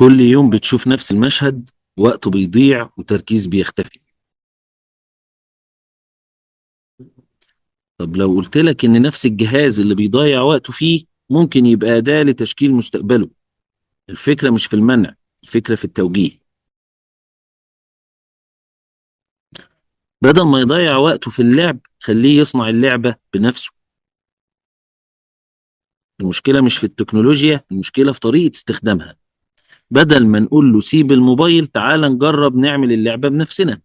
كل يوم بتشوف نفس المشهد، وقت بيضيع وتركيز بيختفي. طب لو قلت لك إن نفس الجهاز اللي بيضيع وقته فيه ممكن يبقى أداة لتشكيل مستقبله. الفكرة مش في المنع، الفكرة في التوجيه. بدل ما يضيع وقته في اللعب خليه يصنع اللعبة بنفسه. المشكلة مش في التكنولوجيا، المشكلة في طريقة استخدامها. بدل ما نقول له سيب الموبايل تعال نجرب نعمل اللعبة بنفسنا.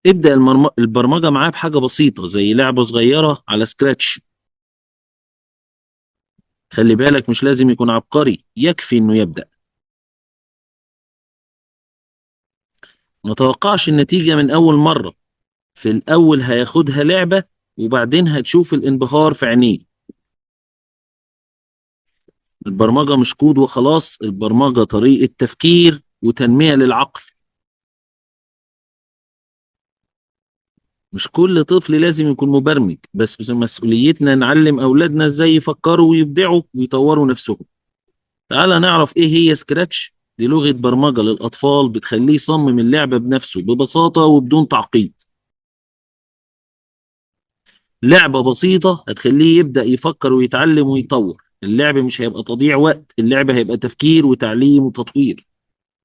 ابدأ البرمجة معاه بحاجة بسيطة زي لعبة صغيرة على سكراتش. خلي بالك مش لازم يكون عبقري، يكفي انه يبدأ. ما توقعش النتيجة من اول مرة. في الاول هياخدها لعبة، وبعدين هتشوف الانبهار في عينيه. البرمجة مش كود وخلاص، البرمجة طريقة تفكير وتنمية للعقل. مش كل طفل لازم يكون مبرمج، بس مسؤوليتنا نعلم اولادنا ازاي يفكروا ويبدعوا ويطوروا نفسهم. تعال نعرف ايه هي سكراتش. دي لغة برمجة للأطفال بتخليه يصمم اللعبة بنفسه ببساطة وبدون تعقيد. لعبة بسيطة هتخليه يبدأ يفكر ويتعلم ويطور. اللعب مش هيبقى تضييع وقت، اللعبة هيبقى تفكير وتعليم وتطوير.